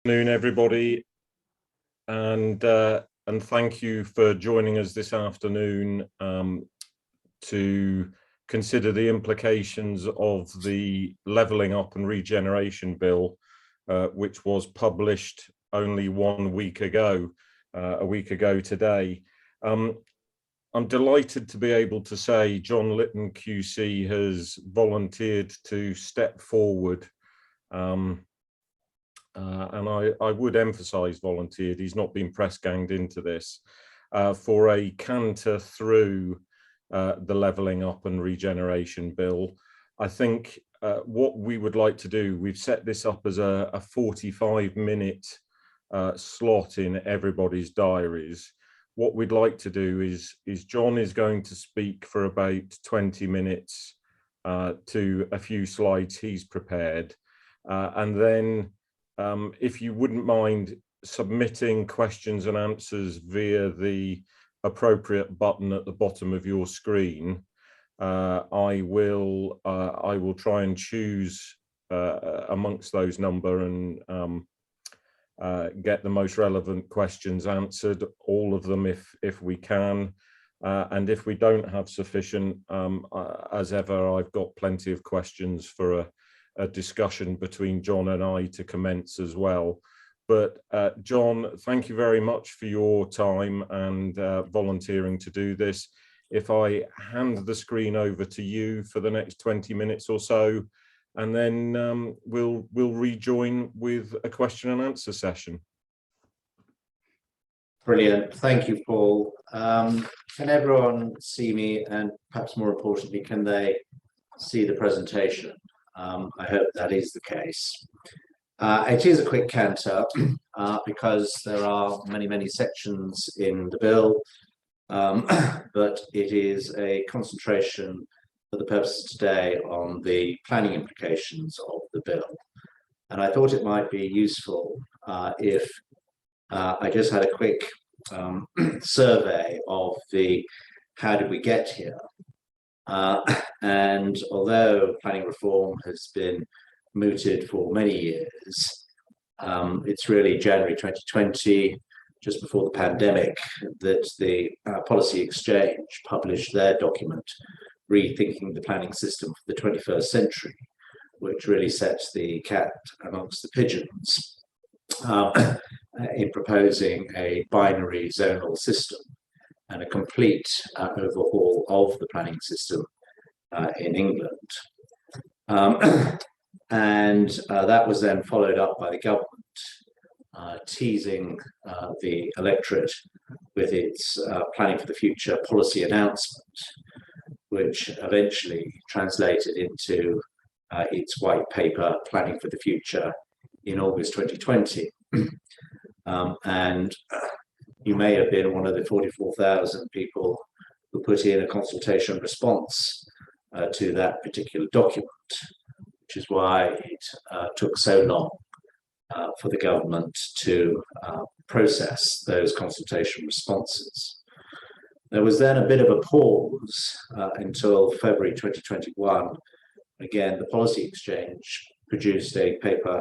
Afternoon, everybody, and thank you for joining us this afternoon to consider the implications of the Levelling Up and Regeneration Bill, which was published only 1 week ago, a week ago today. I'm delighted to be able to say John Litton QC has volunteered to step forward. And I would emphasize volunteered, he's not been press ganged into this, for a canter through the Levelling Up and Regeneration Bill. I think what we would like to do, we've set this up as a 45-minute slot in everybody's diaries. What we'd like to do is John is going to speak for about 20 minutes to a few slides he's prepared, and then if you wouldn't mind submitting questions and answers via the appropriate button at the bottom of your screen, I will try and choose amongst those number and get the most relevant questions answered, all of them if we can. And if we don't have sufficient, as ever, I've got plenty of questions for a discussion between John and I to commence as well. But John, thank you very much for your time and volunteering to do this. If I hand the screen over to you for the next 20 minutes or so, and then we'll rejoin with a question and answer session. Brilliant. Thank you, Paul. Can everyone see me, and perhaps more importantly, can they see the presentation? I hope that is the case. It is a quick canter because there are many sections in the bill, but it is a concentration for the purposes today on the planning implications of the bill. And I thought it might be useful if I just had a quick survey of the how did we get here. And although planning reform has been mooted for many years, it's really January 2020, just before the pandemic, that the Policy Exchange published their document, Rethinking the Planning System for the 21st Century, which really sets the cat amongst the pigeons in proposing a binary zonal system and a complete overhaul of the planning system in England. And that was then followed up by the government teasing the electorate with its Planning for the Future policy announcement, which eventually translated into its white paper, Planning for the Future, in August 2020. And you may have been one of the 44,000 people who put in a consultation response to that particular document, which is why it took so long for the government to process those consultation responses. There was then a bit of a pause until February 2021. Again, the Policy Exchange produced a paper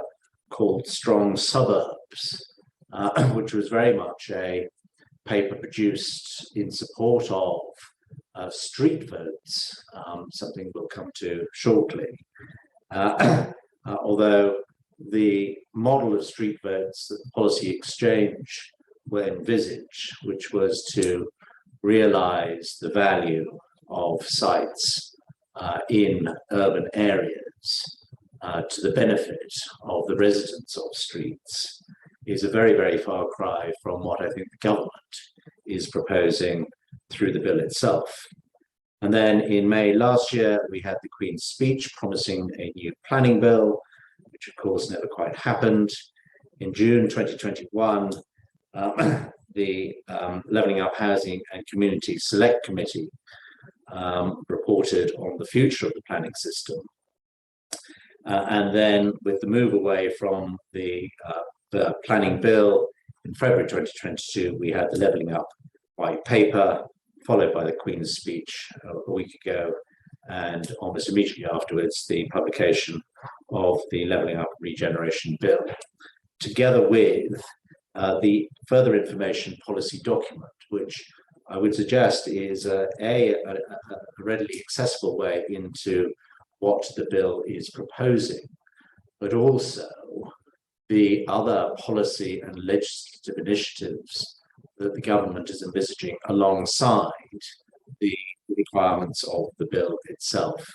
called Strong Suburbs, which was very much a paper produced in support of street votes, something we'll come to shortly. Although the model of street votes that the Policy Exchange will envisage, which was to realize the value of sites in urban areas to the benefit of the residents of streets, is a very far cry from what I think the government is proposing through the bill itself. And then in May last year, we had the Queen's speech promising a new planning bill, which of course never quite happened. In June 2021, the Levelling Up Housing and Community Select Committee reported on the future of the planning system. And then with the move away from the planning bill in February 2022, we had the Levelling Up white paper, followed by the Queen's speech a week ago, and almost immediately afterwards, the publication of the Levelling Up Regeneration Bill. together with the further information policy document, which I would suggest is a readily accessible way into what the bill is proposing, but also the other policy and legislative initiatives that the government is envisaging alongside the requirements of the bill itself.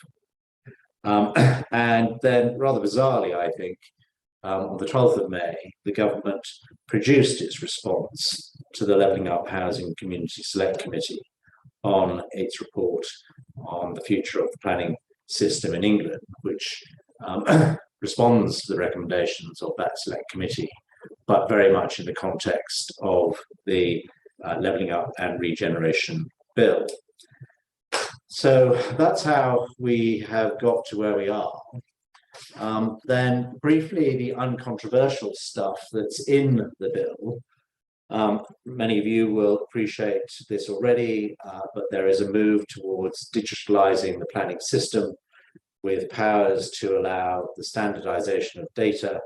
And then, rather bizarrely, I think, on the 12th of May, the government produced its response to the Levelling Up Housing Community Select Committee on its report on the future of the planning system in England, which responds to the recommendations of that select committee, but very much in the context of the Levelling Up and Regeneration Bill. So that's how we have got to where we are. Then briefly, the uncontroversial stuff that's in the bill. Many of you will appreciate this already, but there is a move towards digitalizing the planning system with powers to allow the standardization of data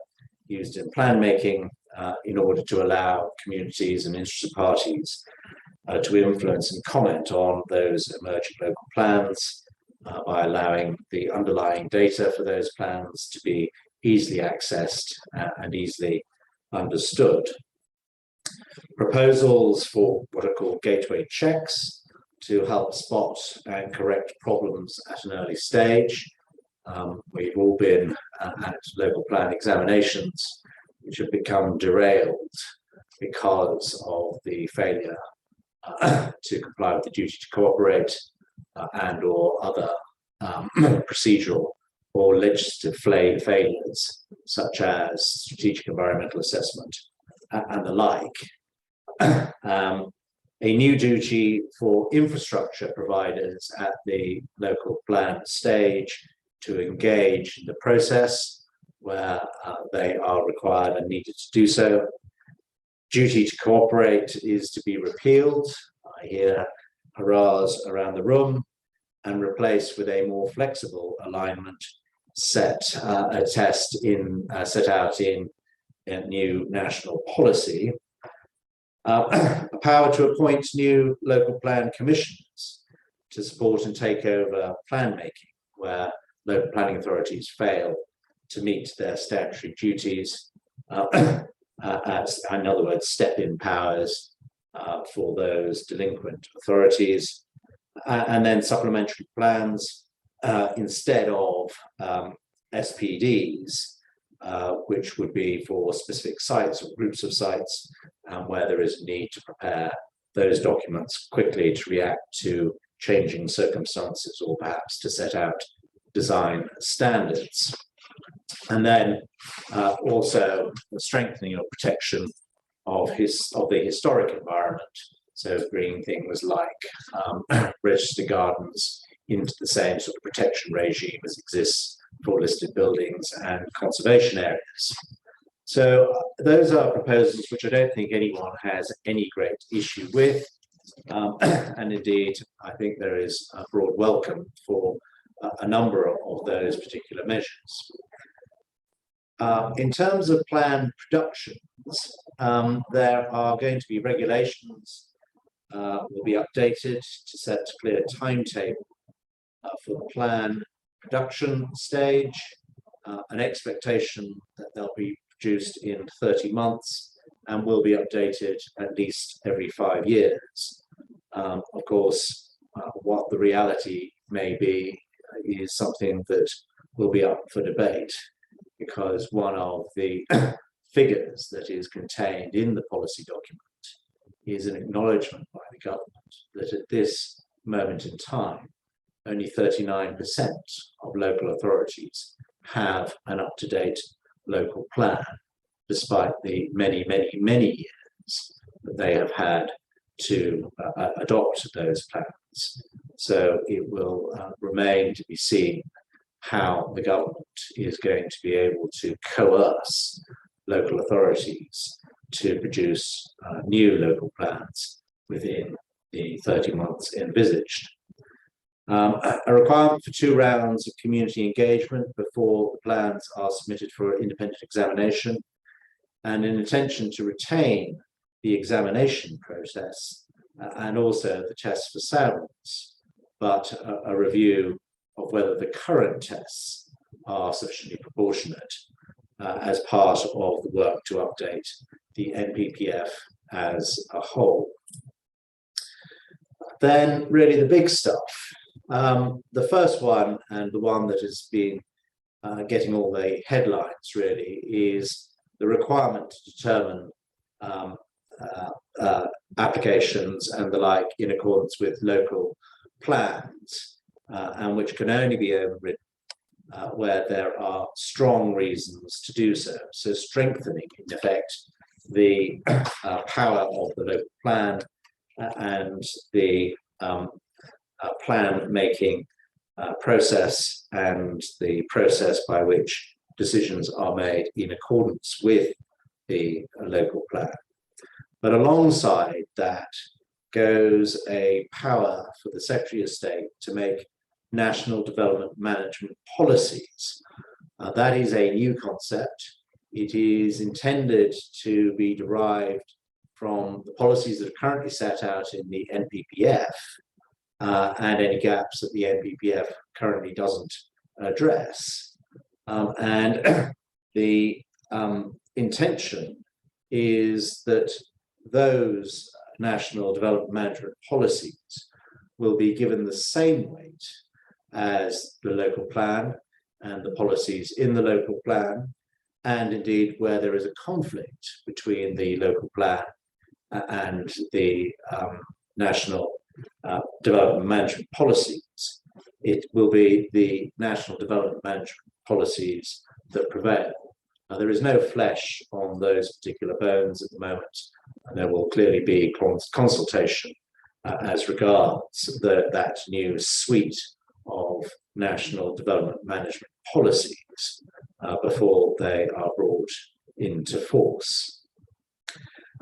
used in plan making in order to allow communities and interested parties to influence and comment on those emerging local plans by allowing the underlying data for those plans to be easily accessed and easily understood. Proposals for what are called gateway checks to help spot and correct problems at an early stage. We've all been at local plan examinations which have become derailed because of the failure to comply with the duty to cooperate and or other procedural or legislative failures, such as strategic environmental assessment and the like. A new duty for infrastructure providers at the local plan stage to engage in the process where they are required and needed to do so. Duty to cooperate is to be repealed. I hear hurrahs around the room, and replaced with a more flexible alignment test set out in a new national policy. A power to appoint new local plan commissions to support and take over plan making where local planning authorities fail to meet their statutory duties, as, in other words, step-in powers for those delinquent authorities, and then supplementary plans instead of SPDs, which would be for specific sites or groups of sites where there is a need to prepare those documents quickly to react to changing circumstances or perhaps to set out design standards. And then also the strengthening of protection of the historic environment, so bringing things like registered gardens into the same sort of protection regime as exists for listed buildings and conservation areas. So those are proposals which I don't think anyone has any great issue with, and indeed I think there is a broad welcome for a number of those particular measures. In terms of plan productions, there are going to be regulations will be updated to set a clear timetable for the plan production stage, an expectation that they'll be produced in 30 months and will be updated at least every 5 years. Of course, what the reality may be is something that will be up for debate, because one of the figures that is contained in the policy document is an acknowledgement by the government that at this moment in time, only 39% of local authorities have an up-to-date local plan, despite the many, many, many years that they have had to adopt those plans. So it will remain to be seen how the government is going to be able to coerce local authorities to produce new local plans within the 30 months envisaged. A requirement for 2 rounds of community engagement before the plans are submitted for independent examination and an intention to retain the examination process and also the tests for soundness, but a review of whether the current tests are sufficiently proportionate as part of the work to update the NPPF as a whole. Then really the big stuff. The first one, and the one that has been getting all the headlines really, is the requirement to determine applications and the like in accordance with local plans, and which can only be overridden where there are strong reasons to do so. So strengthening, in effect, the power of the local plan and the plan-making process and the process by which decisions are made in accordance with the local plan. But alongside that goes a power for the Secretary of State to make national development management policies. That is a new concept. It is intended to be derived from the policies that are currently set out in the NPPF and any gaps that the NPPF currently doesn't address. And the intention is that those national development management policies will be given the same weight as the local plan and the policies in the local plan, and indeed where there is a conflict between the local plan and the national development management policies, it will be the national development management policies that prevail. Now, there is no flesh on those particular bones at the moment, and there will clearly be consultation as regards that new suite of national development management policies before they are brought into force.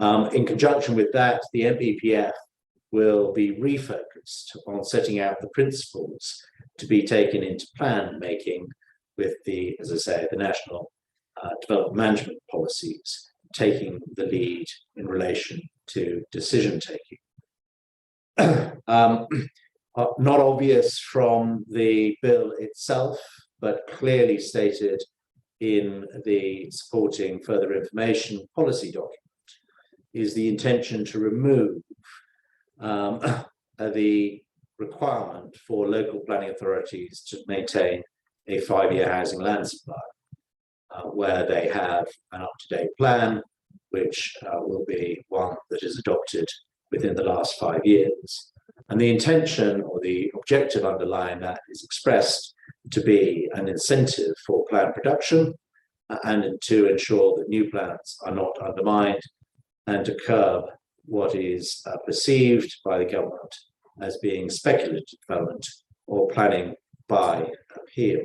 In conjunction with that, the NPPF will be refocused on setting out the principles to be taken into plan making with the, as I say, the national development management policies taking the lead in relation to decision taking. Not obvious from the bill itself, but clearly stated in the supporting further information policy document, is the intention to remove the requirement for local planning authorities to maintain a 5-year housing land supply, where they have an up-to-date plan, which will be one that is adopted within the last 5 years. And the intention or the objective underlying that is expressed to be an incentive for plan production and to ensure that new plans are not undermined and to curb what is perceived by the government as being speculative development or planning by appeal.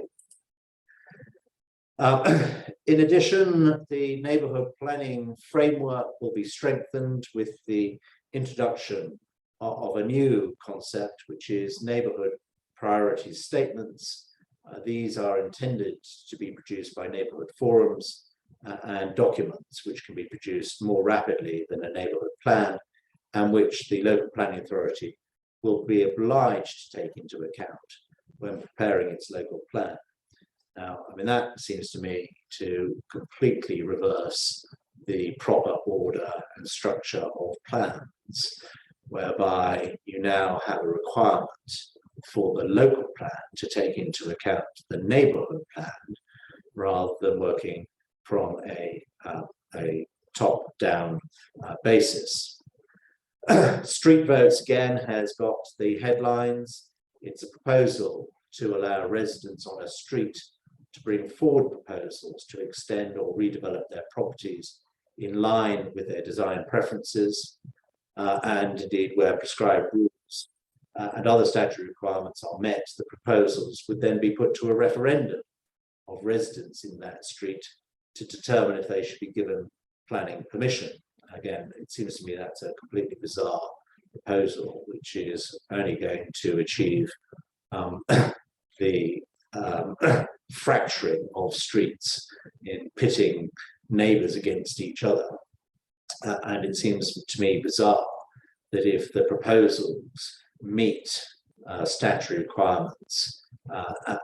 In addition, the neighbourhood planning framework will be strengthened with the introduction of a new concept, which is neighbourhood priority statements. These are intended to be produced by neighbourhood forums and documents which can be produced more rapidly than a neighbourhood plan, and which the local planning authority will be obliged to take into account when preparing its local plan. Now, I mean, that seems to me to completely reverse the proper order and structure of plans, whereby you now have a requirement for the local plan to take into account the neighbourhood plan rather than working from a top-down basis. Street votes, again, has got the headlines. It's a proposal to allow residents on a street to bring forward proposals to extend or redevelop their properties in line with their design preferences, and indeed where prescribed rules and other statutory requirements are met, the proposals would then be put to a referendum of residents in that street to determine if they should be given planning permission. Again, it seems to me that's a completely bizarre proposal, which is only going to achieve the fracturing of streets in pitting neighbours against each other. And it seems to me bizarre that if the proposals meet statutory requirements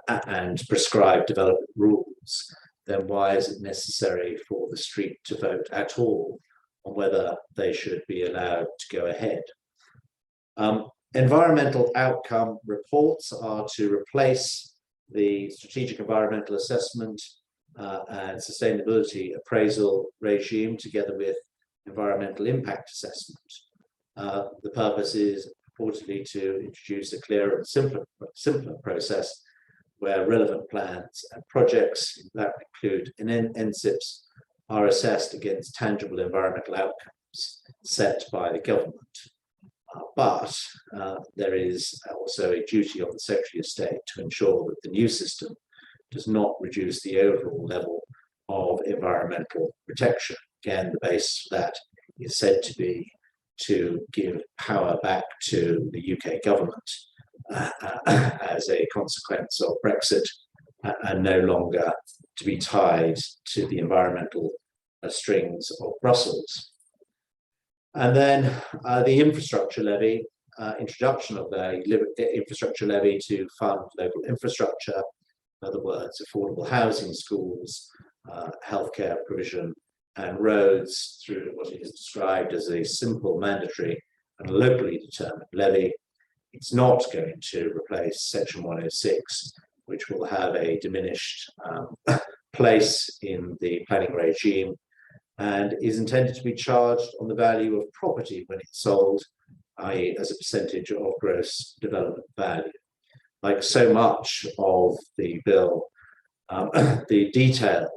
and prescribed development rules, then why is it necessary for the street to vote at all on whether they should be allowed to go ahead? Environmental outcome reports are to replace the strategic environmental assessment and sustainability appraisal regime together with environmental impact assessment. The purpose is purportedly to introduce a clearer and simpler process where relevant plans and projects that include NSIPs are assessed against tangible environmental outcomes set by the government. But there is also a duty on the Secretary of State to ensure that the new system does not reduce the overall level of environmental protection. Again, the basis for that is said to be to give power back to the UK government as a consequence of Brexit, and no longer to be tied to the environmental strings of Brussels. And then the infrastructure levy, introduction of the infrastructure levy to fund local infrastructure, in other words, affordable housing, schools, healthcare provision, and roads through what is described as a simple, mandatory, and locally determined levy. It's not going to replace Section 106, which will have a diminished place in the planning regime, and is intended to be charged on the value of property when it's sold, i.e. as a percentage of gross development value. Like so much of the bill, the details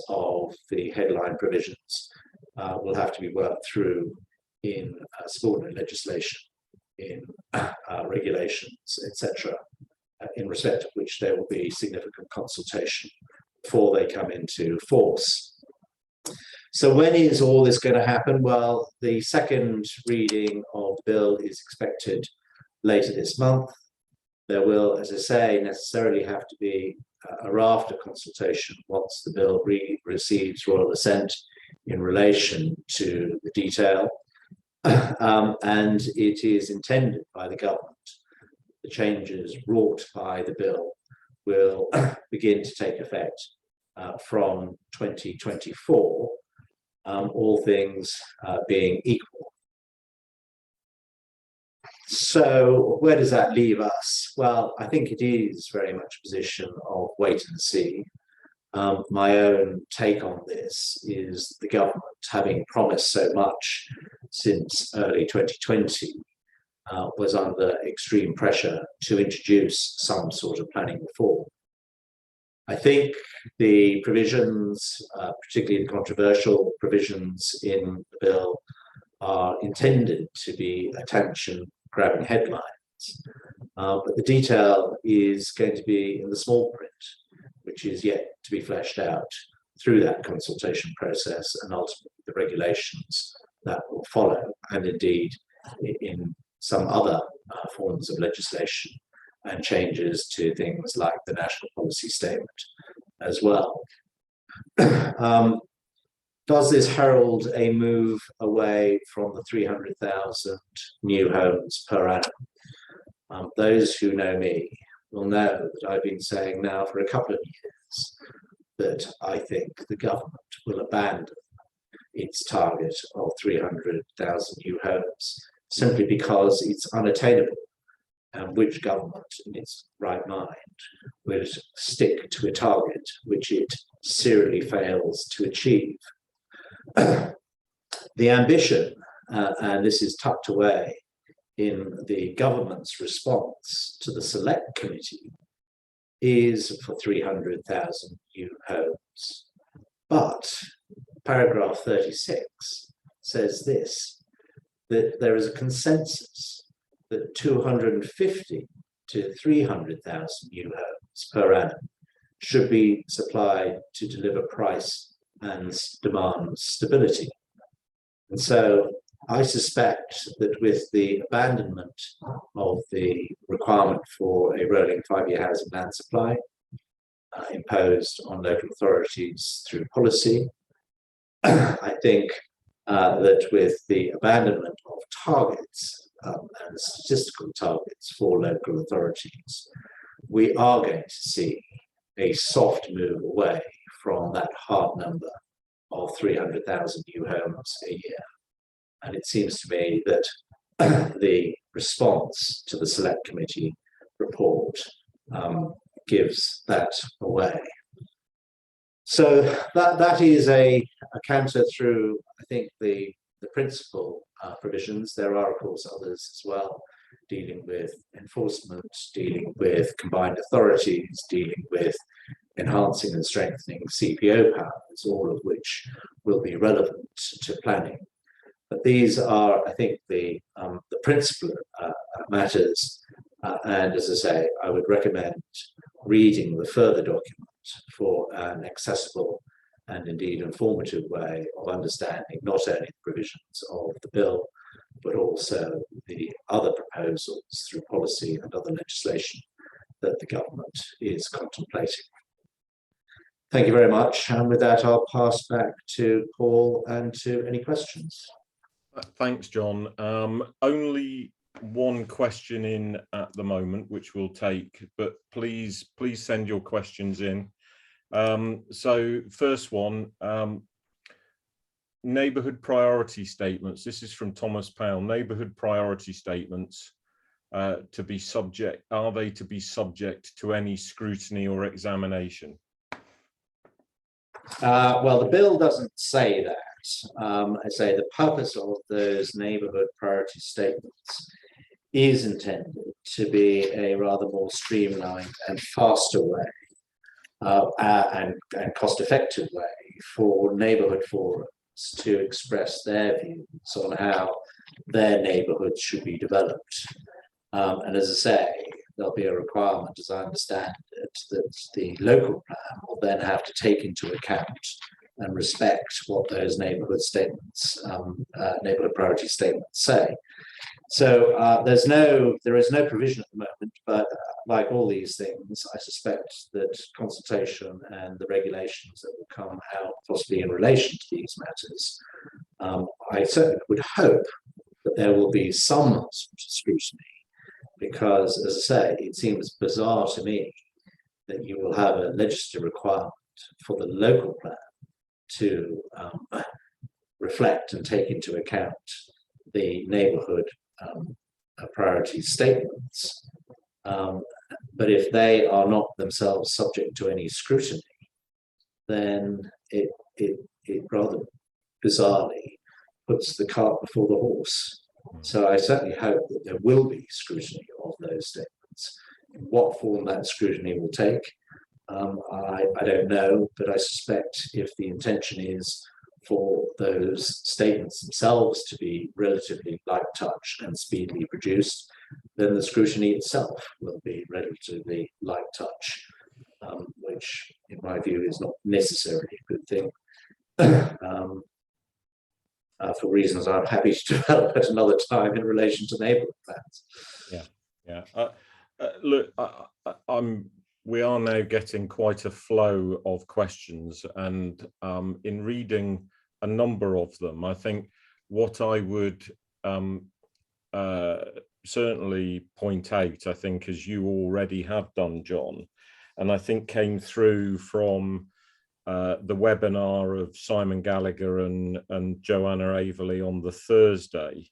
of the headline provisions will have to be worked through in subordinate legislation, in regulations, etc., in respect of which there will be significant consultation before they come into force. So when is all this going to happen? Well, the second reading of the bill is expected later this month. There will, as I say, necessarily have to be a raft of consultation once the bill receives royal assent in relation to the detail. And it is intended by the government, the changes wrought by the bill will begin to take effect from 2024, all things being equal. So where does that leave us? Well, I think it is very much a position of wait and see. My own take on this is the government, having promised so much since early 2020, was under extreme pressure to introduce some sort of planning reform. I think the provisions, particularly the controversial provisions in the bill, are intended to be attention-grabbing headlines, but the detail is going to be in the small print, which is yet to be fleshed out through that consultation process and ultimately the regulations that will follow, and indeed in some other forms of legislation and changes to things like the National Policy Statement as well. Does this herald a move away from the 300,000 new homes per annum? Those who know me will know that I've been saying now for a couple of years that I think the government will abandon its target of 300,000 new homes simply because it's unattainable. And which government in its right mind would stick to a target which it serially fails to achieve? The ambition, and this is tucked away in the government's response to the Select Committee, is for 300,000 new homes. But paragraph 36 says this, that there is a consensus that 250 to 300,000 new homes per annum should be supplied to deliver price and demand stability. And so I suspect that with the abandonment of the requirement for a rolling 5-year housing land supply imposed on local authorities through policy, I think that with the abandonment of targets and statistical targets for local authorities, we are going to see a soft move away from that hard number of 300,000 new homes a year. And it seems to me that the response to the Select Committee report gives that away. So that is a canter through, I think, the principal provisions. There are, of course, others as well, dealing with enforcement, dealing with combined authorities, dealing with enhancing and strengthening CPO powers, all of which will be relevant to planning. But these are, I think, the principal matters. And as I say, I would recommend reading the further document for an accessible and indeed informative way of understanding not only the provisions of the bill, but also the other proposals through policy and other legislation that the government is contemplating. Thank you very much. And with that, I'll pass back to Paul and to any questions. Thanks, John. Only one question in at the moment, which we'll take, but please send your questions in. So first one, neighbourhood priority statements. This is from Thomas Powell. Neighbourhood priority statements to be subject, are they to be subject to any scrutiny or examination? Well, the bill doesn't say that. I say the purpose of those neighbourhood priority statements is intended to be a rather more streamlined and faster way and cost-effective way for neighbourhood forums to express their views on how their neighbourhoods should be developed. And as I say, there'll be a requirement, as I understand it, that the local plan will then have to take into account and respect what those neighbourhood statements, neighbourhood priority statements say. So there is no provision at the moment, but like all these things, I suspect that consultation and the regulations that will come out possibly in relation to these matters, I certainly would hope that there will be some scrutiny, because as I say, it seems bizarre to me that you will have a legislative requirement for the local plan to reflect and take into account the neighbourhood priority statements. But if they are not themselves subject to any scrutiny, then it rather bizarrely puts the cart before the horse. So I certainly hope that there will be scrutiny of those statements. In what form that scrutiny will take, I don't know, but I suspect if the intention is for those statements themselves to be relatively light touch and speedily produced, then the scrutiny itself will be relatively light touch, which in my view is not necessarily a good thing. For reasons I'm happy to develop at another time in relation to neighbourhood plans. Yeah. Look, we are now getting quite a flow of questions, and in reading a number of them, I think what I would certainly point out, I think, as you already have done, John, and I think came through from the webinar of Simon Gallagher and Joanna Averley on the Thursday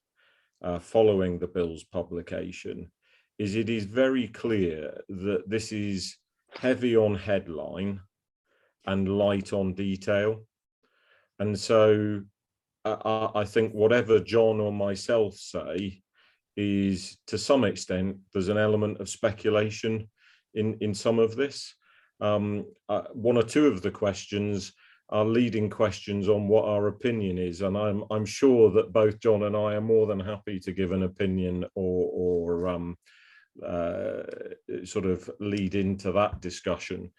following the bill's publication, is it is very clear that this is heavy on headline and light on detail. And so I think whatever John or myself say is, to some extent, there's an element of speculation in some of this. One or two of the questions are leading questions on what our opinion is, and I'm sure that both John and I are more than happy to give an opinion or sort of lead into that discussion.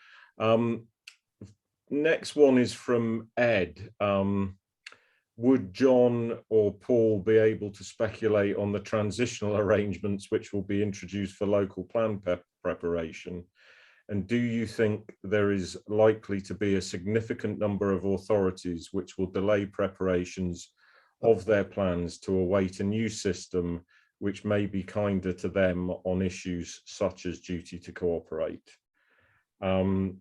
Next one is from Ed. Would John or Paul be able to speculate on the transitional arrangements which will be introduced for local plan preparation? And do you think there is likely to be a significant number of authorities which will delay preparations of their plans to await a new system which may be kinder to them on issues such as duty to cooperate? I'm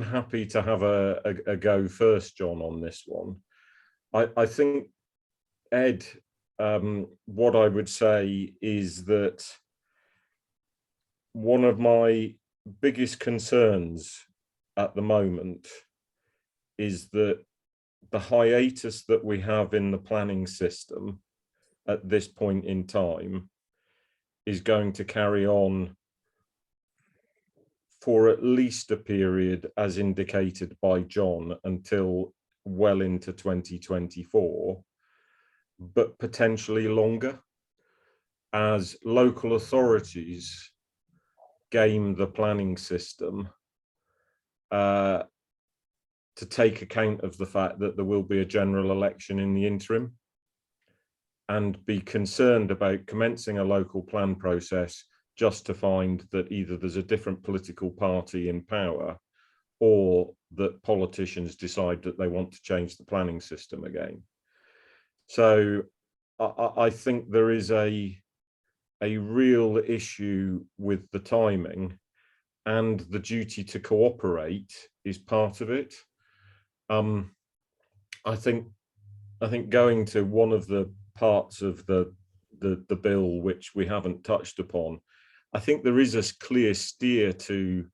happy to have a go first, John, on this one. I think, Ed, what I would say is that one of my biggest concerns at the moment is that the hiatus that we have in the planning system at this point in time is going to carry on for at least a period, as indicated by John, until well into 2024, but potentially longer, as local authorities game the planning system to take account of the fact that there will be a general election in the interim, and be concerned about commencing a local plan process just to find that either there's a different political party in power or that politicians decide that they want to change the planning system again. So I think there is a real issue with the timing, and the duty to cooperate is part of it. I think going to one of the parts of the bill which we haven't touched upon, I think there is a clear steer to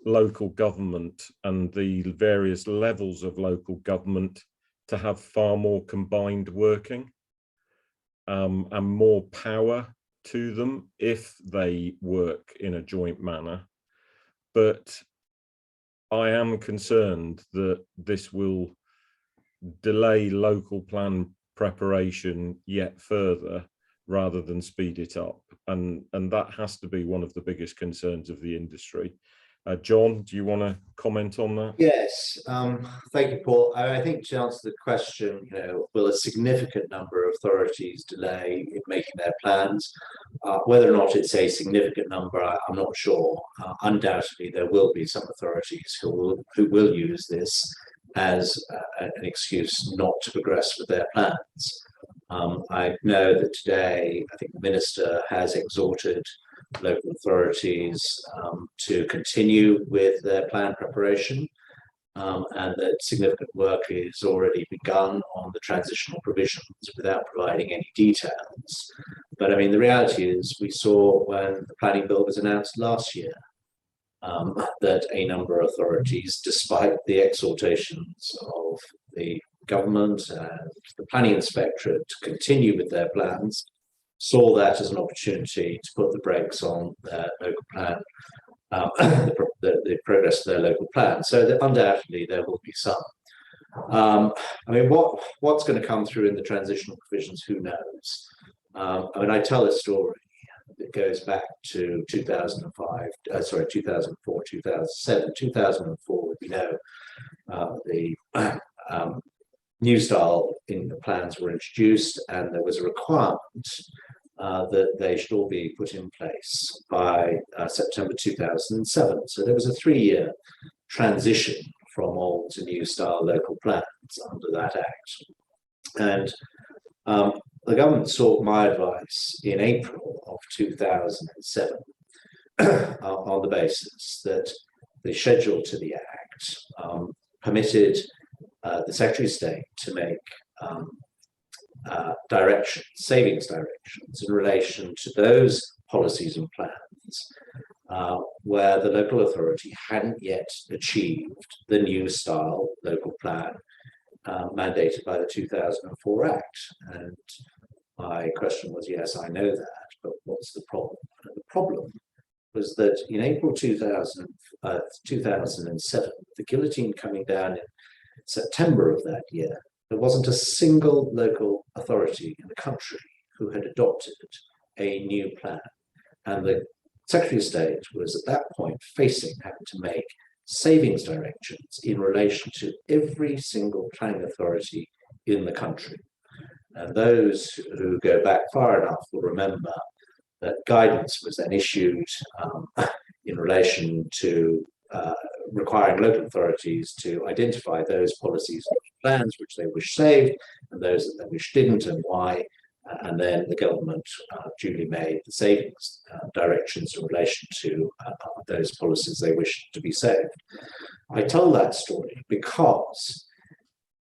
local government and the various levels of local government to have far more combined working and more power to them if they work in a joint manner. But I am concerned that this will delay local plan preparation yet further rather than speed it up. And that has to be one of the biggest concerns of the industry. John, do you want to comment on that? Yes, thank you, Paul. I think to answer the question, will a significant number of authorities delay in making their plans? Whether or not it's a significant number, I'm not sure. Undoubtedly, there will be some authorities who will use this as an excuse not to progress with their plans. I know that today, I think the Minister has exhorted local authorities to continue with their plan preparation, and that significant work is already begun on the transitional provisions without providing any details. But I mean, the reality is we saw when the planning bill was announced last year that a number of authorities, despite the exhortations of the government and the planning inspectorate to continue with their plans, saw that as an opportunity to put the brakes on their local plan, the progress of their local plan. So that undoubtedly there will be some. I mean, what's going to come through in the transitional provisions, who knows? I mean, I tell a story that goes back to 2004, 2007. 2004, we know, the new style in the plans were introduced, and there was a requirement that they should all be put in place by September 2007. So there was a 3-year transition from old to new style local plans under that act. And the government sought my advice in April of 2007 on the basis that the schedule to the act permitted the Secretary of State to make savings directions in relation to those policies and plans where the local authority hadn't yet achieved the new style local plan mandated by the 2004 Act. And my question was, yes, I know that, but what's the problem? And the problem was that in April 2007, the guillotine coming down in September of that year, there wasn't a single local authority in the country who had adopted a new plan. And the Secretary of State was at that point having to make savings directions in relation to every single planning authority in the country. And those who go back far enough will remember that guidance was then issued in relation to requiring local authorities to identify those policies and plans which they wish saved and those that they wish didn't, and why. And then the government duly made the savings directions in relation to those policies they wish to be saved. I told that story because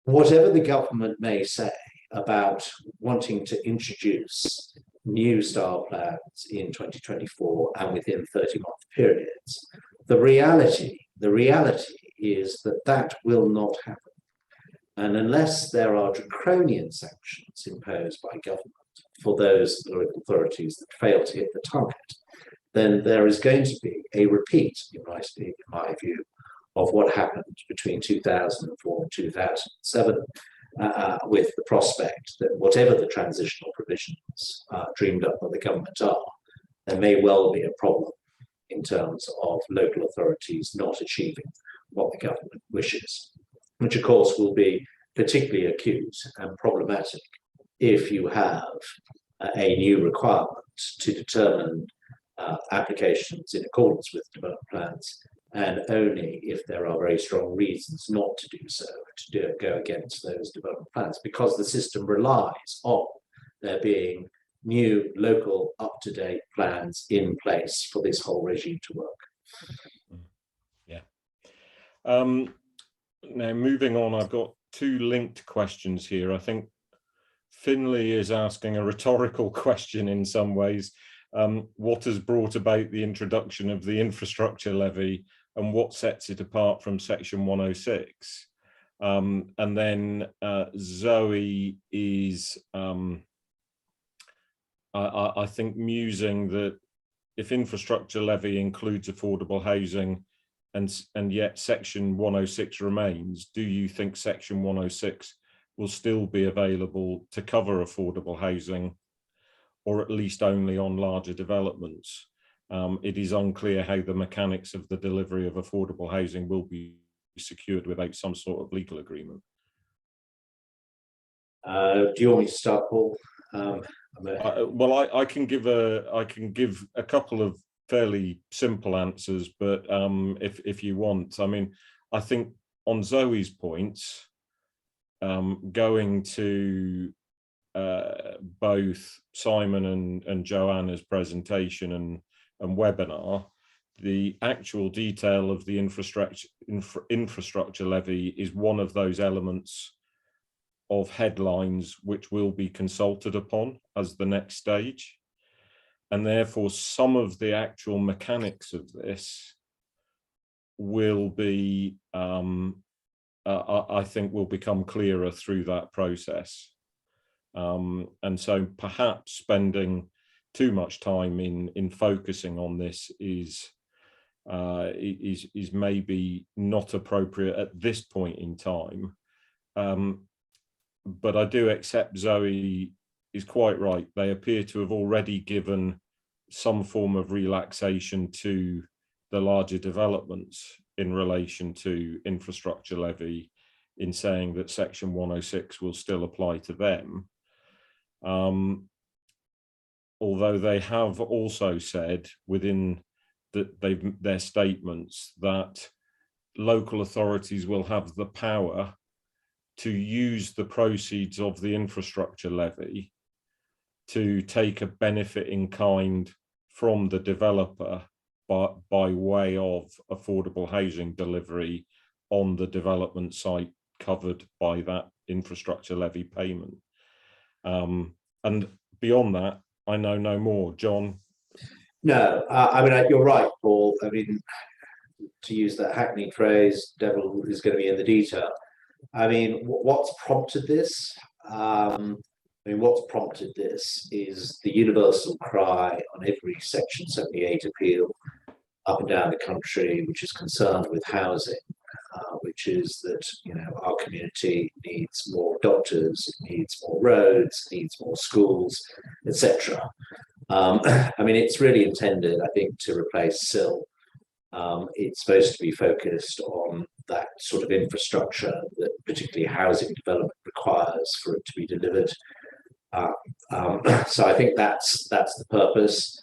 whatever the government may say about wanting to introduce new style plans in 2024 and within 30-month periods, the reality is that that will not happen. And unless there are draconian sanctions imposed by government for those local authorities that fail to hit the target, then there is going to be a repeat, in my view, of what happened between 2004 and 2007, with the prospect that whatever the transitional provisions dreamed up by the government are, there may well be a problem in terms of local authorities not achieving what the government wishes, which of course will be particularly acute and problematic if you have a new requirement to determine applications in accordance with development plans, and only if there are very strong reasons not to do so, to go against those development plans, because the system relies on there being new local up-to-date plans in place for this whole regime to work. Yeah. Now moving on, I've got two linked questions here. I think Finley is asking a rhetorical question in some ways. What has brought about the introduction of the infrastructure levy and what sets it apart from Section 106? And then Zoe is, I think, musing that if infrastructure levy includes affordable housing and yet Section 106 remains, do you think Section 106 will still be available to cover affordable housing, or at least only on larger developments? It is unclear how the mechanics of the delivery of affordable housing will be secured without some sort of legal agreement. Do you want me to start, Paul? Well, I can give a couple of fairly simple answers, but if you want, I mean, I think on Zoe's points, going to both Simon and Joanna's presentation and webinar, the actual detail of the infrastructure levy is one of those elements of headlines which will be consulted upon as the next stage. And therefore, some of the actual mechanics of this will be, I think, will become clearer through that process. And so perhaps spending too much time in focusing on this is maybe not appropriate at this point in time. But I do accept Zoe is quite right. They appear to have already given some form of relaxation to the larger developments in relation to infrastructure levy, in saying that Section 106 will still apply to them. Although they have also said within their statements that local authorities will have the power to use the proceeds of the infrastructure levy to take a benefit in kind from the developer by way of affordable housing delivery on the development site covered by that infrastructure levy payment. And beyond that, I know no more. John? No, I mean, you're right, Paul. I mean, to use that hackneyed phrase, devil is going to be in the detail. I mean, what's prompted this? What's prompted this is the universal cry on every Section 78 appeal up and down the country, which is concerned with housing, which is that, our community needs more doctors, needs more roads, needs more schools, etc. I mean, it's really intended, I think, to replace SIL. It's supposed to be focused on that sort of infrastructure that particularly housing development requires for it to be delivered. So I think that's the purpose.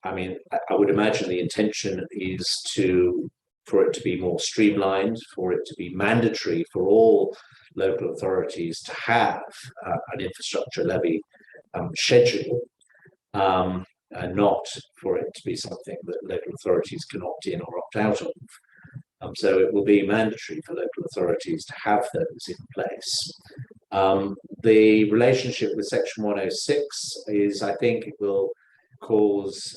I mean, I would imagine the intention is for it to be more streamlined, for it to be mandatory for all local authorities to have an infrastructure levy schedule, and not for it to be something that local authorities can opt in or opt out of. So it will be mandatory for local authorities to have those in place. The relationship with Section 106 is, I think, it will cause,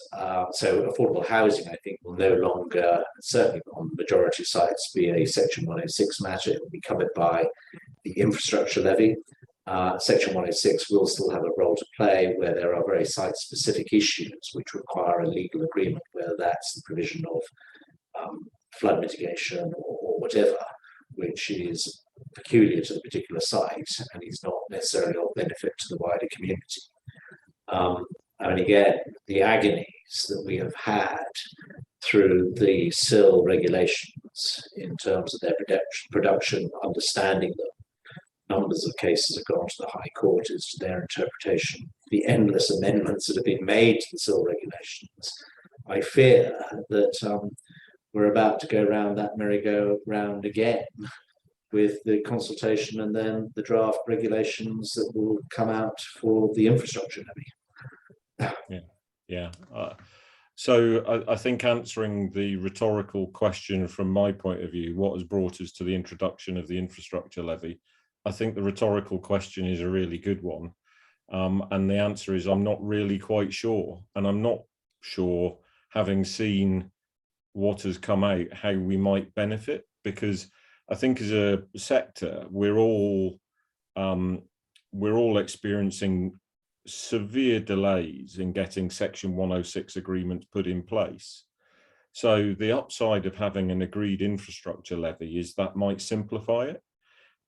so affordable housing, I think, will no longer, certainly on the majority of sites, be a Section 106 matter. It will be covered by the infrastructure levy. Section 106 will still have a role to play where there are very site-specific issues which require a legal agreement, whether that's the provision of flood mitigation or whatever, which is peculiar to the particular site and is not necessarily of benefit to the wider community. And again, the agonies that we have had through the SIL regulations in terms of their production, understanding them. Numbers of cases have gone to the High Court as to their interpretation. The endless amendments that have been made to the SIL regulations. I fear that we're about to go round that merry-go-round again with the consultation and then the draft regulations that will come out for the infrastructure levy. Yeah. So I think answering the rhetorical question from my point of view, what has brought us to the introduction of the infrastructure levy? I think the rhetorical question is a really good one. And the answer is I'm not really quite sure. And I'm not sure, having seen what has come out, how we might benefit, because I think as a sector, we're all experiencing severe delays in getting Section 106 agreements put in place. So the upside of having an agreed infrastructure levy is that might simplify it.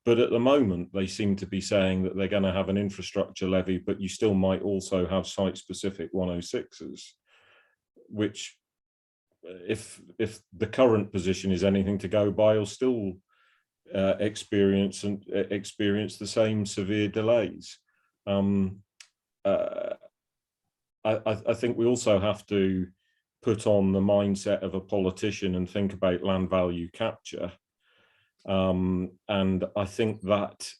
But at the moment, they seem to be saying that they're going to have an infrastructure levy, but you still might also have site-specific 106s, which, if the current position is anything to go by, will still experience the same severe delays. I think we also have to put on the mindset of a politician and think about land value capture. And I think that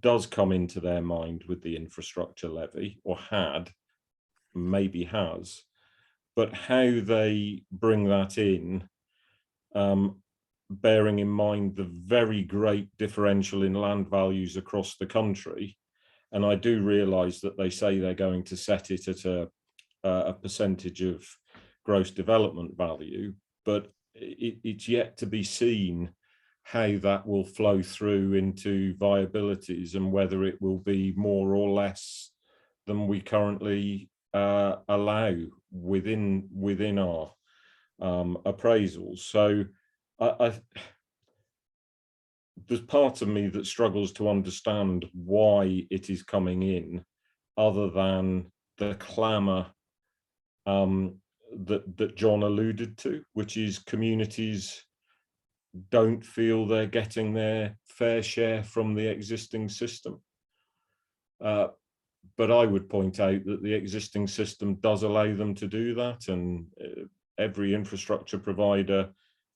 does come into their mind with the infrastructure levy, or maybe has, but how they bring that in, bearing in mind the very great differential in land values across the country. And I do realise that they say they're going to set it at a percentage of gross development value, but it's yet to be seen how that will flow through into viabilities and whether it will be more or less than we currently allow within our appraisals. So there's part of me that struggles to understand why it is coming in, other than the clamour that John alluded to, which is communities don't feel they're getting their fair share from the existing system. But I would point out that the existing system does allow them to do that, and every infrastructure provider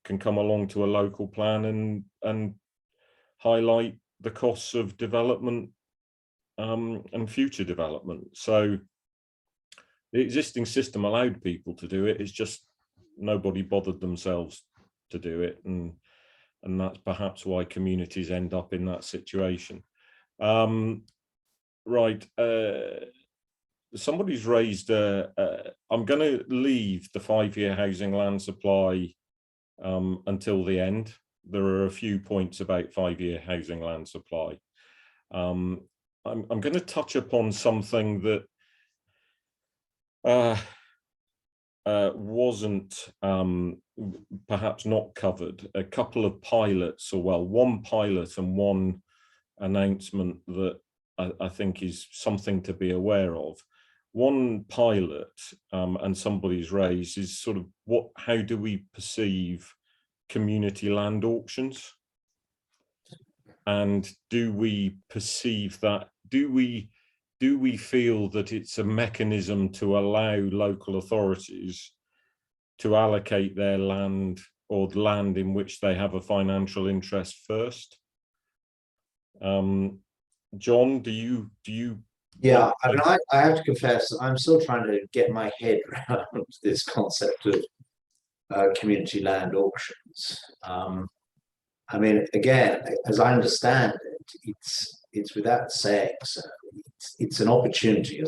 can come along to a local plan and highlight the costs of development and future development. So the existing system allowed people to do it. It's just nobody bothered themselves to do it, and that's perhaps why communities end up in that situation. Right. Somebody's raised, I'm going to leave the 5-year housing land supply until the end. There are a few points about 5-year housing land supply. I'm going to touch upon something that wasn't perhaps not covered. A couple of pilots, or well, one pilot and one announcement that I think is something to be aware of. One pilot, and somebody's raised, is sort of how do we perceive community land auctions? And do we perceive that, do we do we feel that it's a mechanism to allow local authorities to allocate their land or the land in which they have a financial interest first? John, do you? Yeah, I mean, I have to confess, I'm still trying to get my head around this concept of community land auctions. I mean, again, as I understand it, it's without saying so. It's an opportunity,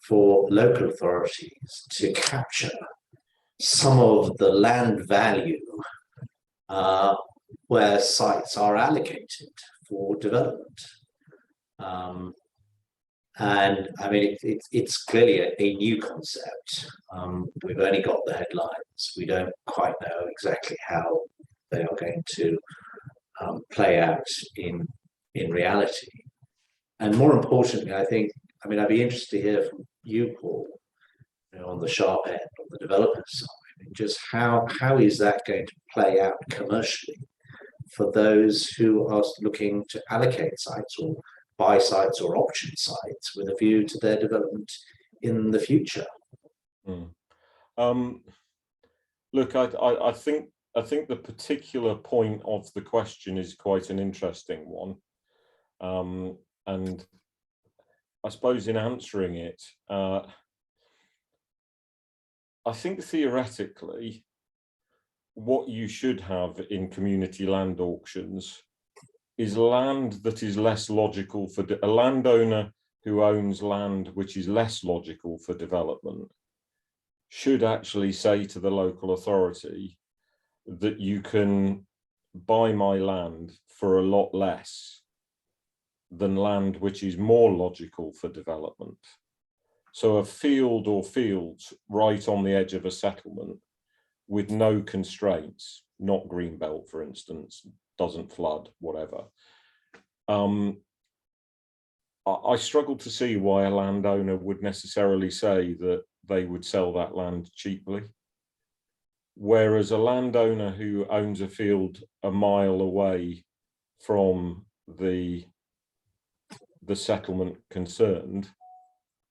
for local authorities to capture some of the land value where sites are allocated for development. And I mean, it's clearly a new concept. We've only got the headlines. We don't quite know exactly how they are going to play out in reality. And more importantly, I mean, I'd be interested to hear from you, Paul, on the sharp end, on the developer side, just how is that going to play out commercially for those who are looking to allocate sites or buy sites or option sites with a view to their development in the future? Look, I think the particular point of the question is quite an interesting one, and I suppose in answering it, I think theoretically, what you should have in community land auctions is land that is less logical for a landowner who owns land which is less logical for development should actually say to the local authority that you can buy my land for a lot less than land which is more logical for development. So a field or fields right on the edge of a settlement with no constraints, not greenbelt, for instance, doesn't flood, whatever. I struggle to see why a landowner would necessarily say that they would sell that land cheaply. Whereas a landowner who owns a field a mile away from the settlement concerned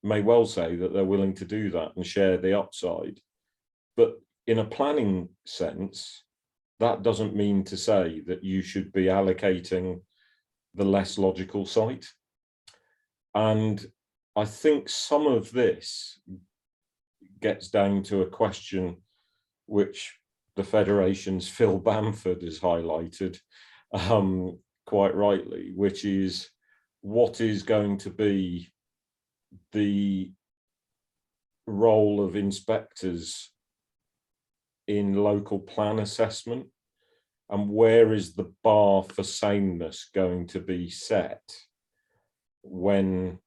may well say that they're willing to do that and share the upside. But in a planning sense, that doesn't mean to say that you should be allocating the less logical site. And I think some of this gets down to a question which the Federation's Phil Bamford has highlighted quite rightly, which is what is going to be the role of inspectors in local plan assessment, and where is the bar for sameness going to be set when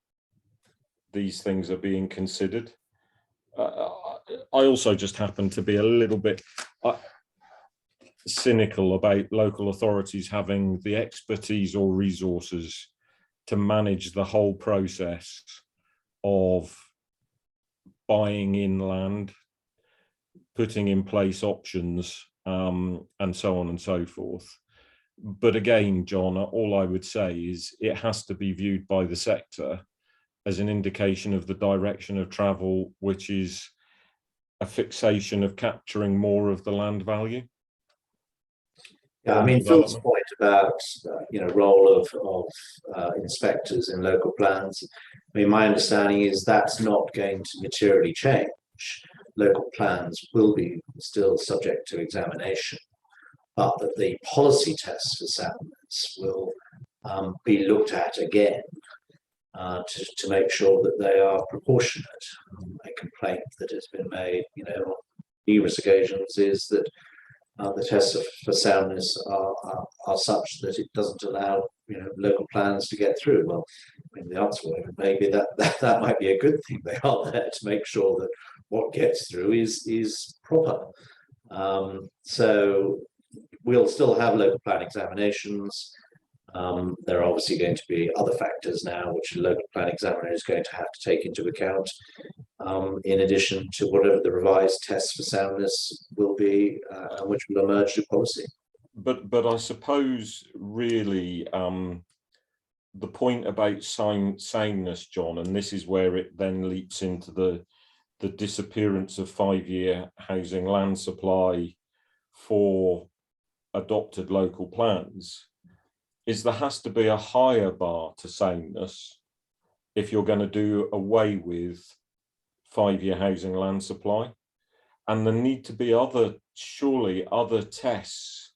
these things are being considered. I also just happen to be a little bit cynical about local authorities having the expertise or resources to manage the whole process of buying in land, putting in place options, and so on and so forth. But again, John, all I would say is it has to be viewed by the sector as an indication of the direction of travel, which is a fixation of capturing more of the land value. Yeah, I mean, Phil's point about role of inspectors in local plans. I mean, my understanding is that's not going to materially change. Local plans will be still subject to examination, but that the policy tests for soundness will be looked at again to make sure that they are proportionate. A complaint that has been made, on numerous occasions is that the tests for soundness are such that it doesn't allow local plans to get through. Well, I mean, the answer maybe that might be a good thing. They are there to make sure that what gets through is proper. So we'll still have local plan examinations. There are obviously going to be other factors now which a local plan examiner is going to have to take into account, in addition to whatever the revised tests for soundness will be, which will emerge to policy. But I suppose really the point about sameness, John, and this is where it then leaps into the disappearance of 5-year housing land supply for adopted local plans, is there has to be a higher bar to sameness if you're going to do away with 5-year housing land supply. And there need to be surely other tests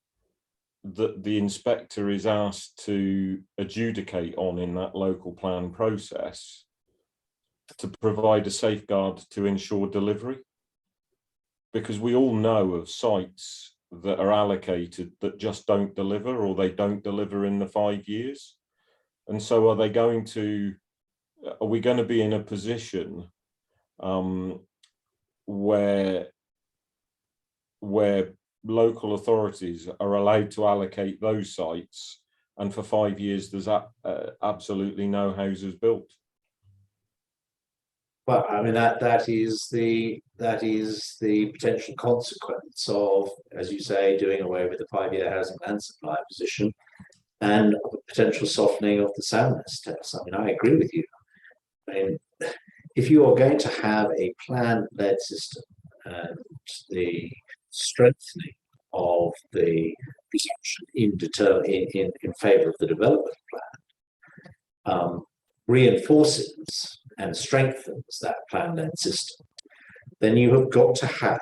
that the inspector is asked to adjudicate on in that local plan process to provide a safeguard to ensure delivery. Because we all know of sites that are allocated that just don't deliver, or they don't deliver in the 5 years. And so are we going to be in a position where local authorities are allowed to allocate those sites, and for 5 years there's absolutely no houses built? Well, I mean, that is the potential consequence of, as you say, doing away with the 5-year housing land supply position, and a potential softening of the soundness test. I mean, I agree with you. I mean, if you are going to have a plan-led system and the strengthening of the presumption in favour of the development plan reinforces and strengthens that plan-led system, then you have got to have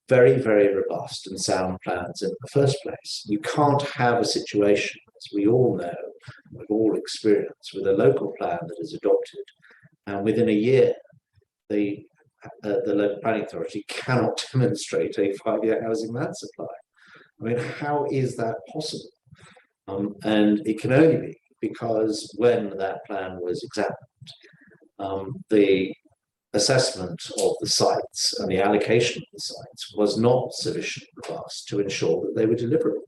very, very robust and sound plans in the first place. You can't have a situation, as we all know, we've all experienced, with a local plan that is adopted, and within a year, the local planning authority cannot demonstrate a 5-year housing land supply. I mean, how is that possible? And it can only be because when that plan was examined, the assessment of the sites and the allocation of the sites was not sufficiently robust to ensure that they were deliverable.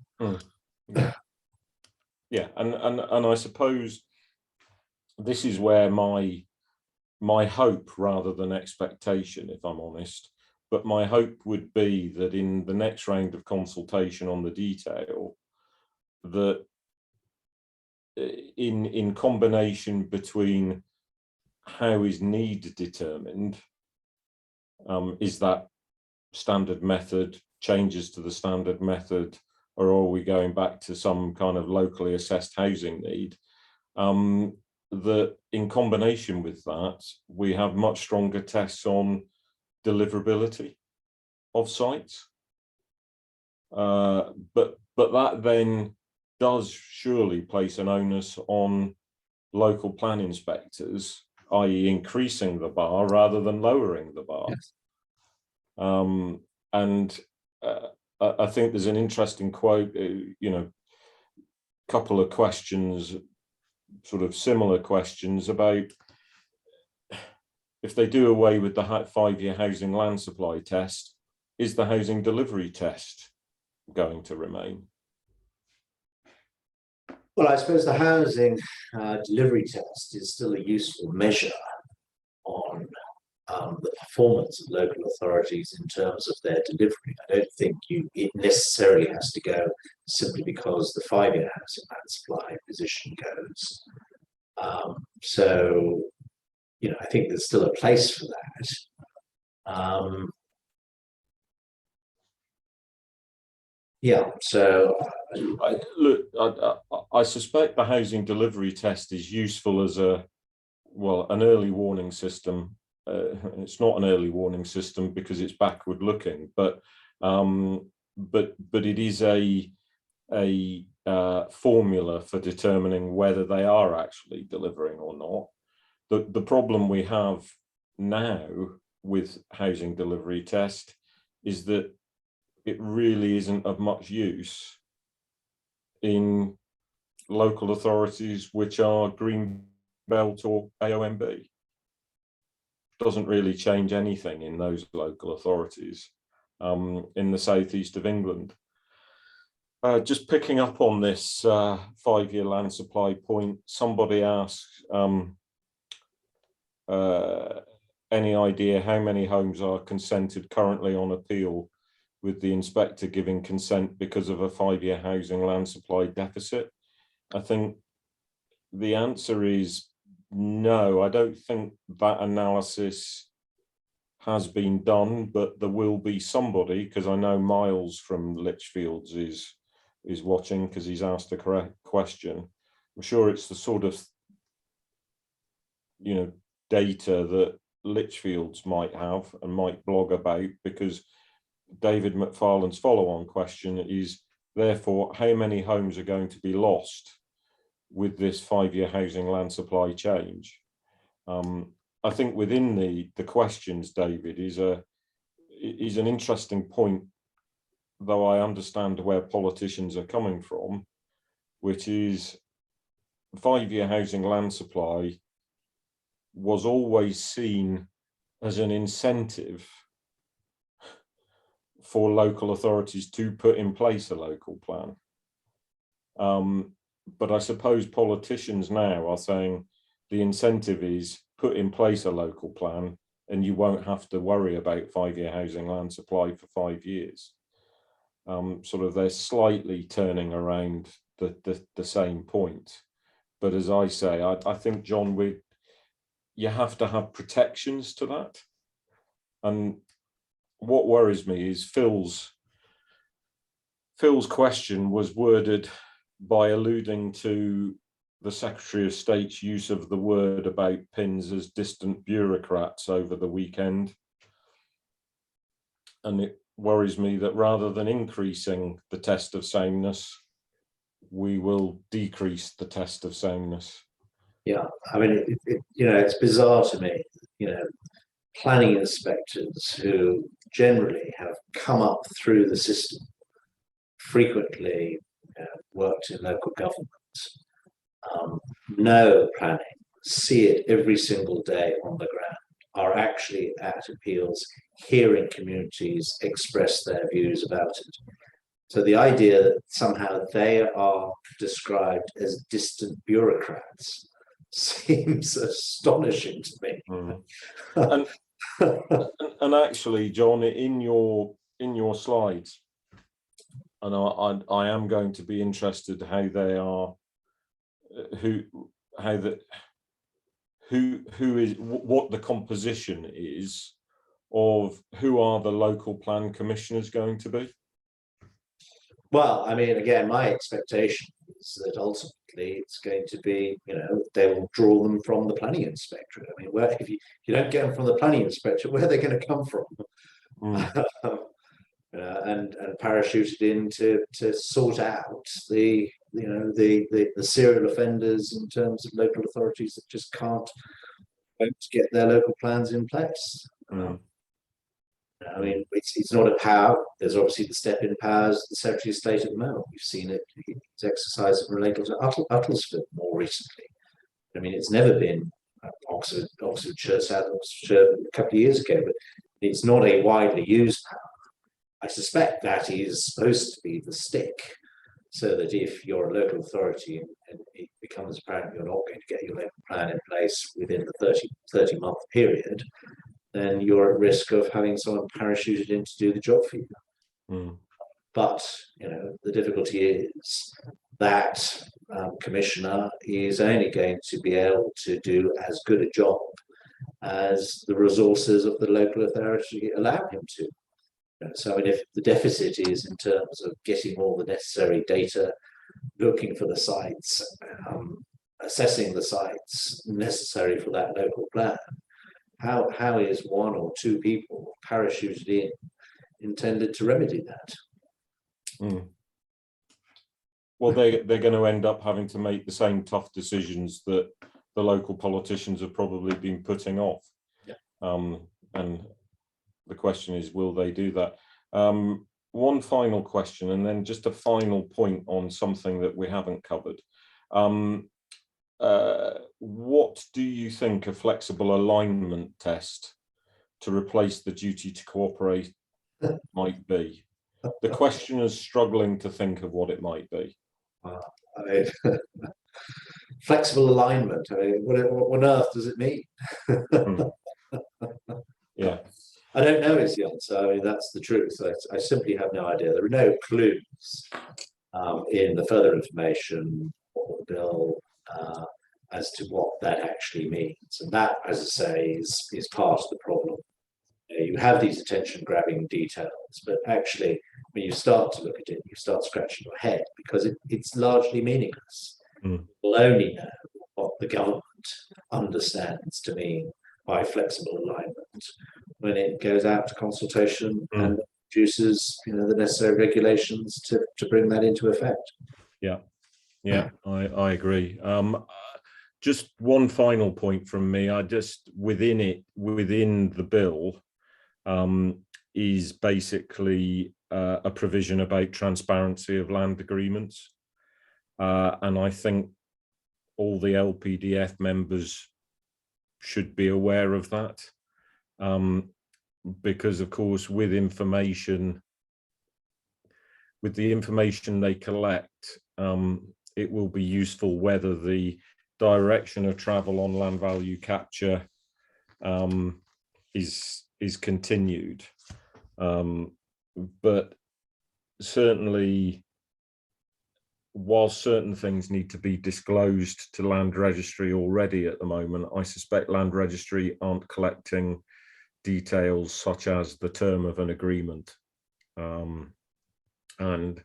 Yeah, and I suppose this is where my hope, rather than expectation, if I'm honest, but my hope would be that in the next round of consultation on the detail, that in combination between how is need determined, is that standard method, changes to the standard method, or are we going back to some kind of locally assessed housing need? That in combination with that, we have much stronger tests on deliverability of sites. But that then does surely place an onus on local plan inspectors, i.e. increasing the bar rather than lowering the bar. Yes. I think there's an interesting quote, couple of questions, sort of similar questions about if they do away with the 5-year housing land supply test, is the housing delivery test going to remain? Well, I suppose the housing delivery test is still a useful measure on the performance of local authorities in terms of their delivery. I don't think it necessarily has to go simply because the 5-year housing land supply position goes. So, I think there's still a place for that. Yeah, so I suspect the housing delivery test is useful as an early warning system. It's not an early warning system because it's backward looking, but it is a formula for determining whether they are actually delivering or not. The problem we have now with housing delivery test is that it really isn't of much use in local authorities which are Green Belt or AONB. Doesn't really change anything in those local authorities in the southeast of England. Just picking up on this 5-year land supply point, somebody asks, any idea how many homes are consented currently on appeal with the inspector giving consent because of a 5-year housing land supply deficit? I think the answer is no. I don't think that analysis has been done, but there will be somebody, because I know Miles from Lichfields is watching, because he's asked a correct question. I'm sure it's the sort of, you know, data that Lichfields might have and might blog about, because David McFarlane's follow-on question is, therefore, how many homes are going to be lost with this 5-year housing land supply change? I think within the questions, David, is an interesting point, though I understand where politicians are coming from, which is 5-year housing land supply was always seen as an incentive for local authorities to put in place a local plan. But I suppose politicians now are saying the incentive is put in place a local plan and you won't have to worry about 5-year housing land supply for 5 years. Sort of they're slightly turning around the same point. But as I say, I think, John, you have to have protections to that. And what worries me is Phil's question was worded by alluding to the Secretary of State's use of the word about PINs as distant bureaucrats over the weekend. And it worries me that rather than increasing the test of soundness, we will decrease the test of soundness. Yeah, I mean, it's bizarre to me, planning inspectors who generally have come up through the system, frequently worked in local government, know planning, see it every single day on the ground, are actually at appeals, hearing communities express their views about it. So the idea that somehow they are described as distant bureaucrats seems astonishing to me. Mm. and actually, John, in your slides, and I am going to be interested how they are, what the composition is of who are the local plan commissioners going to be. Well, I mean, again, my expectation is that ultimately it's going to be, they will draw them from the planning inspectorate. I mean, if you don't get them from the planning inspectorate, where are they going to come from? Mm. And parachuted in to sort out the serial offenders in terms of local authorities that just can't get their local plans in place. Mm. I mean, it's not a power. There's obviously the step-in powers, the Secretary of State at the moment. We've seen it. It's exercised related to Uttlesford more recently. I mean, it's never been Oxfordshire, South Oxfordshire a couple of years ago, but it's not a widely used power. I suspect that is supposed to be the stick, so that if you're a local authority and it becomes apparent you're not going to get your local plan in place within the 30-month period, then you're at risk of having someone parachuted in to do the job for you. Mm. But, the difficulty is that commissioner is only going to be able to do as good a job as the resources of the local authority allow him to. So, I mean, if the deficit is in terms of getting all the necessary data, looking for the sites, assessing the sites necessary for that local plan, how is one or two people parachuted in intended to remedy that? Mm. Well, they're going to end up having to make the same tough decisions that the local politicians have probably been putting off. Yeah. And the question is, will they do that? One final question, and then just a final point on something that we haven't covered. What do you think a flexible alignment test to replace the duty to cooperate might be? The questioner is struggling to think of what it might be. I mean, flexible alignment. I mean, what on earth does it mean? Yeah. I don't know is the answer. I mean, that's the truth. I simply have no idea. There are no clues in the further information or the bill as to what that actually means. And that, as I say, is part of the problem. You have these attention-grabbing details, but actually, when you start to look at it, you start scratching your head because it's largely meaningless. We'll only know what the government understands to mean by flexible alignment when it goes out to consultation and produces, the necessary regulations to bring that into effect. Yeah, I agree. Just one final point from me. Within the bill, is basically a provision about transparency of land agreements. And I think all the LPDF members should be aware of that. Because of course, with the information they collect, it will be useful whether the direction of travel on land value capture is continued. But certainly, while certain things need to be disclosed to Land Registry already at the moment, I suspect Land Registry aren't collecting details such as the term of an agreement. And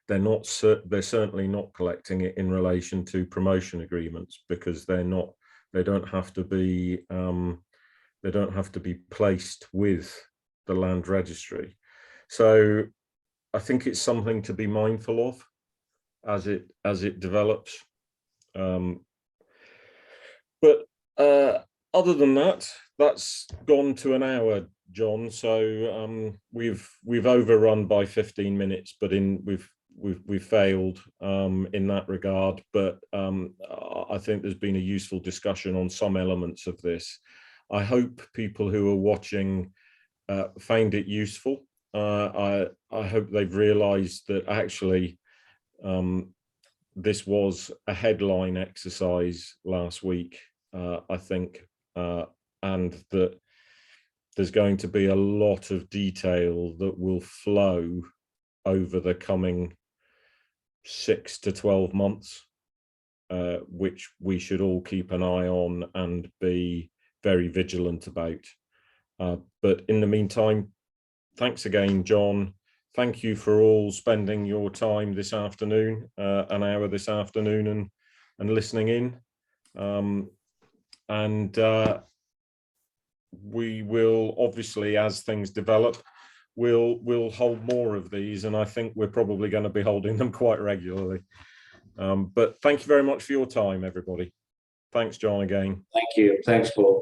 they're certainly not collecting it in relation to promotion agreements, because they don't have to be placed with the Land Registry. So I think it's something to be mindful of as it develops. But other than that, that's gone to an hour, John. So we've overrun by 15 minutes, but we've failed in that regard. But I think there's been a useful discussion on some elements of this. I hope people who are watching found it useful. I hope they've realised that actually this was a headline exercise last week, I think, and that there's going to be a lot of detail that will flow over the coming 6 to 12 months, which we should all keep an eye on and be very vigilant about. But in the meantime, thanks again, John. Thank you for all spending your time this afternoon, an hour this afternoon, and listening in. And we will obviously, as things develop, we'll hold more of these, and I think we're probably going to be holding them quite regularly. But thank you very much for your time, everybody. Thanks, John, again. Thank you. Thanks, Paul.